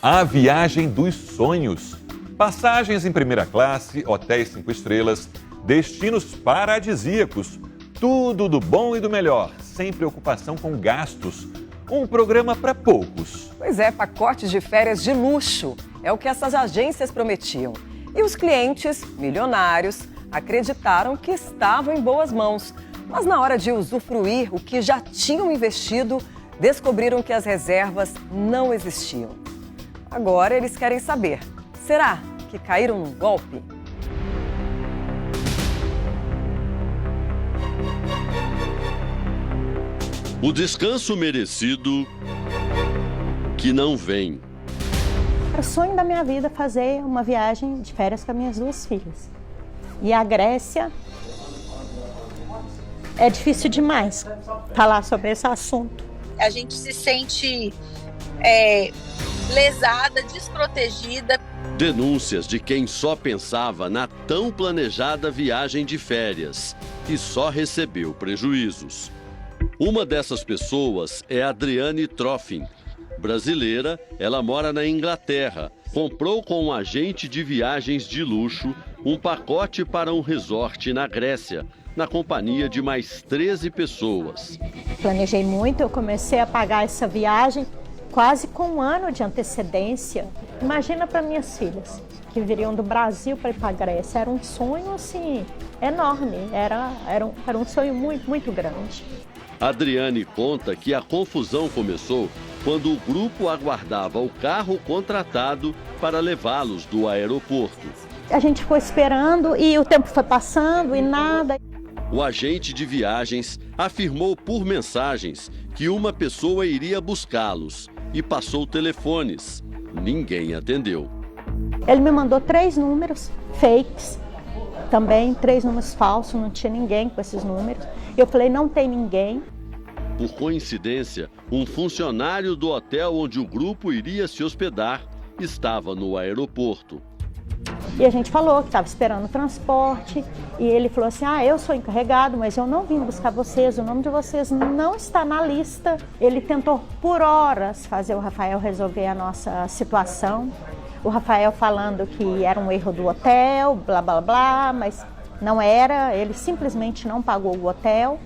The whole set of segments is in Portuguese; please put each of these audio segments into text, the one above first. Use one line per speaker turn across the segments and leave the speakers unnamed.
A viagem dos sonhos. Passagens em primeira classe, hotéis 5 estrelas, destinos paradisíacos. Tudo do bom e do melhor, sem preocupação com gastos. Um programa para poucos.
Pois é, pacotes de férias de luxo. É o que essas agências prometiam. E os clientes, milionários, acreditaram que estavam em boas mãos. Mas na hora de usufruir o que já tinham investido, descobriram que as reservas não existiam. Agora eles querem saber, será que caíram num golpe?
O descanso merecido que não vem.
Era o sonho da minha vida fazer uma viagem de férias com as minhas 2 filhas. E a Grécia é difícil demais falar sobre esse assunto.
A gente se sente lesada, desprotegida.
Denúncias de quem só pensava na tão planejada viagem de férias e só recebeu prejuízos. Uma dessas pessoas é Adriane Troffin. Brasileira, ela mora na Inglaterra. Comprou com um agente de viagens de luxo um pacote para um resort na Grécia, na companhia de mais 13 pessoas.
Planejei muito, eu comecei a pagar essa viagem quase com 1 ano de antecedência. Imagina para minhas filhas, que viriam do Brasil para ir para a Grécia. Era um sonho assim, enorme, era um sonho muito, muito grande.
Adriane conta que a confusão começou quando o grupo aguardava o carro contratado para levá-los do aeroporto.
A gente ficou esperando e o tempo foi passando e nada.
O agente de viagens afirmou por mensagens que uma pessoa iria buscá-los e passou telefones. Ninguém atendeu.
Ele me mandou 3 números fakes, também 3 números falsos, não tinha ninguém com esses números. Eu falei, não tem ninguém.
Por coincidência, um funcionário do hotel onde o grupo iria se hospedar estava no aeroporto.
E a gente falou que estava esperando o transporte e ele falou assim, eu sou encarregado, mas eu não vim buscar vocês, o nome de vocês não está na lista. Ele tentou por horas fazer o Rafael resolver a nossa situação. O Rafael falando que era um erro do hotel, blá, blá, blá, mas não era, ele simplesmente não pagou o hotel.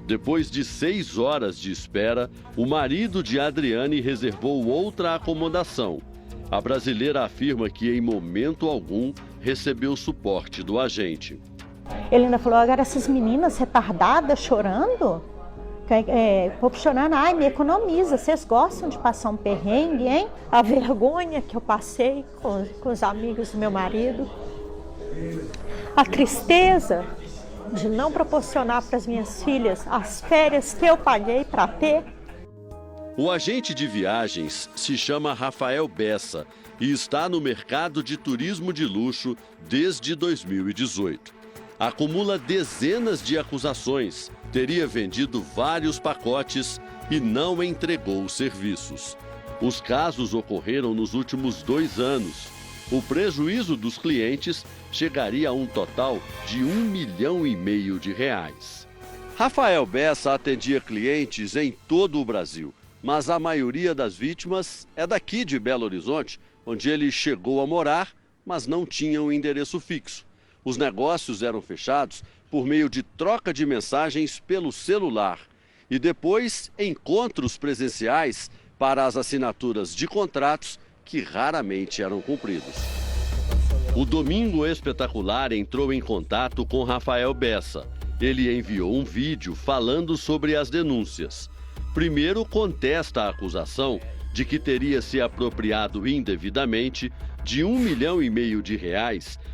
Depois de 6 horas de espera, o marido de Adriane reservou outra acomodação. A brasileira afirma que em momento algum recebeu suporte do agente.
Ele ainda falou, agora essas meninas retardadas chorando, chorando, me economiza, vocês gostam de passar um perrengue, hein? A vergonha que eu passei com os amigos do meu marido, a tristeza de não proporcionar para as minhas filhas as férias que eu paguei para ter.
O agente de viagens se chama Rafael Bessa e está no mercado de turismo de luxo desde 2018. Acumula dezenas de acusações, teria vendido vários pacotes e não entregou os serviços. Os casos ocorreram nos últimos 2 anos. O prejuízo dos clientes chegaria a um total de R$1,5 milhão. Rafael Bessa atendia clientes em todo o Brasil, mas a maioria das vítimas é daqui de Belo Horizonte, onde ele chegou a morar, mas não tinha um endereço fixo. Os negócios eram fechados por meio de troca de mensagens pelo celular e depois encontros presenciais para as assinaturas de contratos que raramente eram cumpridos. O Domingo Espetacular entrou em contato com Rafael Bessa. Ele enviou um vídeo falando sobre as denúncias. Primeiro, contesta a acusação de que teria se apropriado indevidamente de R$1,5 milhão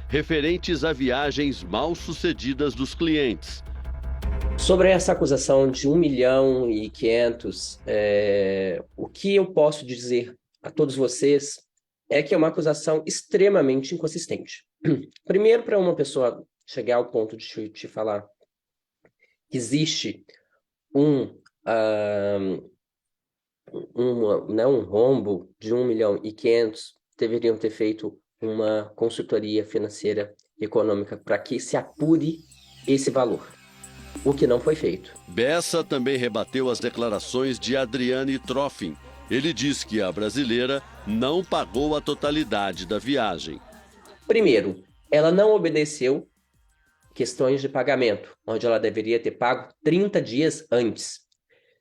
referentes a viagens mal sucedidas dos clientes.
Sobre essa acusação de 1.500.000, o que eu posso dizer a todos vocês é que é uma acusação extremamente inconsistente. Primeiro, para uma pessoa chegar ao ponto de te falar que existe um rombo de 1.500.000, deveriam ter feito uma consultoria financeira e econômica para que se apure esse valor, o que não foi feito.
Bessa também rebateu as declarações de Adriane Troffin, Ele diz que a brasileira não pagou a totalidade da viagem.
Primeiro, ela não obedeceu questões de pagamento, onde ela deveria ter pago 30 dias antes.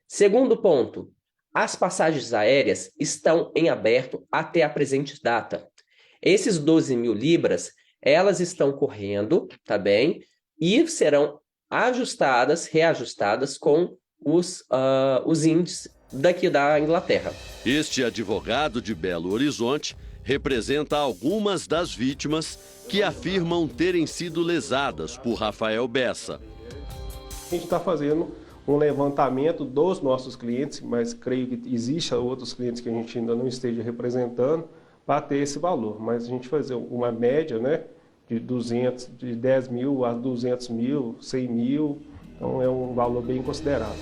Segundo ponto, as passagens aéreas estão em aberto até a presente data. Esses 12 mil libras, elas estão correndo, tá bem? E serão reajustadas com os índices daqui da Inglaterra.
Este advogado de Belo Horizonte representa algumas das vítimas que afirmam terem sido lesadas por Rafael Bessa.
A gente está fazendo um levantamento dos nossos clientes, mas creio que existem outros clientes que a gente ainda não esteja representando para ter esse valor. Mas a gente fazer uma média, né, de 10 mil a 200 mil, 100 mil, então é um valor bem considerável.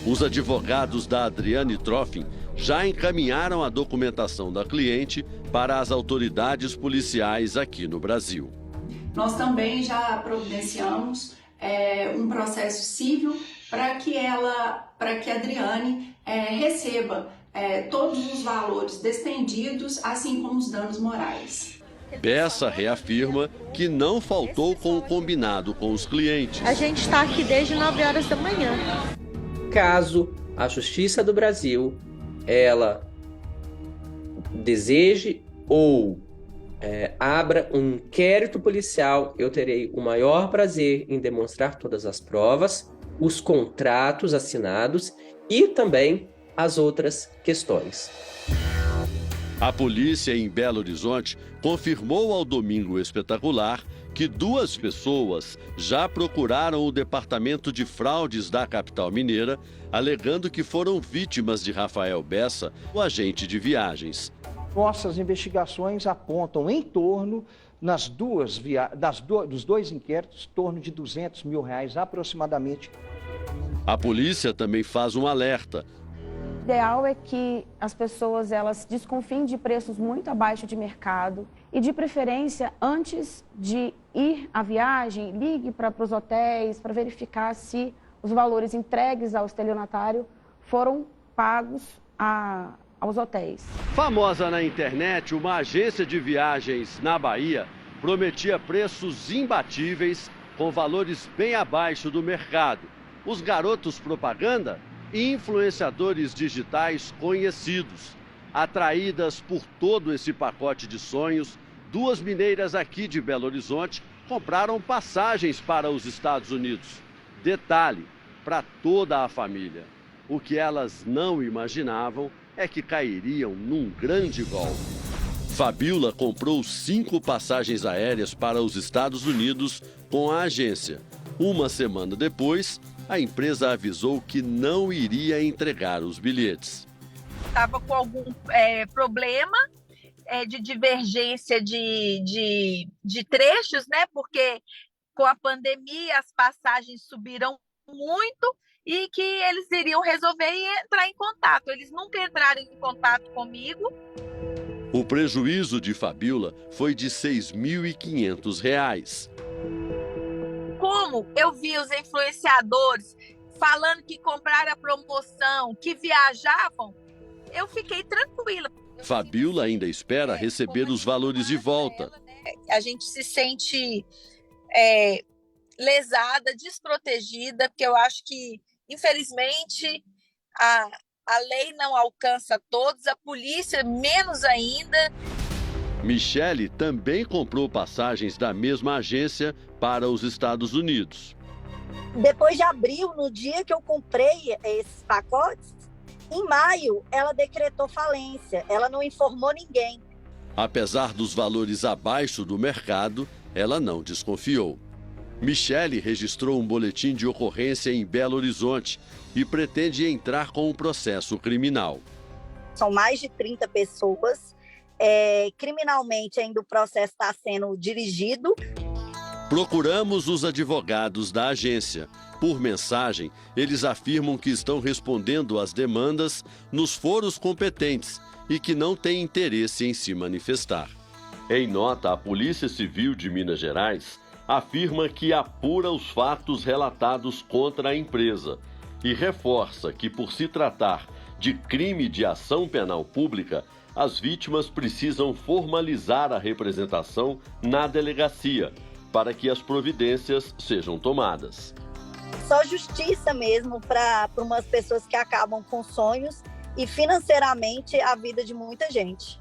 Os advogados da Adriane Troffin já encaminharam a documentação da cliente para as autoridades policiais aqui no Brasil.
Nós também já providenciamos um processo civil para que a Adriane receba todos os valores despendidos, assim como os danos morais.
Bessa reafirma que não faltou com o combinado com os clientes.
A gente está aqui desde 9 horas da manhã.
Caso a Justiça do Brasil ela deseje ou abra um inquérito policial, eu terei o maior prazer em demonstrar todas as provas, os contratos assinados e também as outras questões.
A polícia em Belo Horizonte confirmou ao Domingo Espetacular que 2 pessoas já procuraram o Departamento de Fraudes da capital mineira, alegando que foram vítimas de Rafael Bessa, o agente de viagens.
Nossas investigações apontam em torno, dos 2 inquéritos, em torno de R$200 mil aproximadamente.
A polícia também faz um alerta.
O ideal é que as pessoas elas desconfiem de preços muito abaixo de mercado e, de preferência, antes de ir à viagem, ligue para os hotéis para verificar se os valores entregues ao estelionatário foram pagos aos hotéis.
Famosa na internet, uma agência de viagens na Bahia prometia preços imbatíveis com valores bem abaixo do mercado. Os garotos propaganda e influenciadores digitais conhecidos. Atraídas por todo esse pacote de sonhos, 2 mineiras aqui de Belo Horizonte compraram passagens para os Estados Unidos. Detalhe, para toda a família. O que elas não imaginavam é que cairiam num grande golpe. Fabiola comprou 5 passagens aéreas para os Estados Unidos com a agência. Uma semana depois, a empresa avisou que não iria entregar os bilhetes.
Estava com algum problema de divergência de trechos, né? Porque com a pandemia as passagens subiram muito e que eles iriam resolver e entrar em contato. Eles nunca entraram em contato comigo.
O prejuízo de Fabiola foi de R$ 6.500.
Como eu vi os influenciadores falando que compraram a promoção, que viajavam, eu fiquei tranquila.
Fabiola ainda espera receber os valores de volta.
A gente se sente lesada, desprotegida, porque eu acho que, infelizmente, a lei não alcança todos, a polícia menos ainda.
Michele também comprou passagens da mesma agência para os Estados Unidos.
Depois de abril, no dia que eu comprei esses pacotes, em maio ela decretou falência, ela não informou ninguém.
Apesar dos valores abaixo do mercado, ela não desconfiou. Michele registrou um boletim de ocorrência em Belo Horizonte e pretende entrar com um processo criminal.
São mais de 30 pessoas. Criminalmente ainda o processo está sendo dirigido.
Procuramos os advogados da agência. Por mensagem, eles afirmam que estão respondendo às demandas nos foros competentes e que não têm interesse em se manifestar. Em nota, a Polícia Civil de Minas Gerais afirma que apura os fatos relatados contra a empresa e reforça que, por se tratar de crime de ação penal pública, as vítimas precisam formalizar a representação na delegacia para que as providências sejam tomadas.
Só justiça mesmo para umas pessoas que acabam com sonhos e financeiramente a vida de muita gente.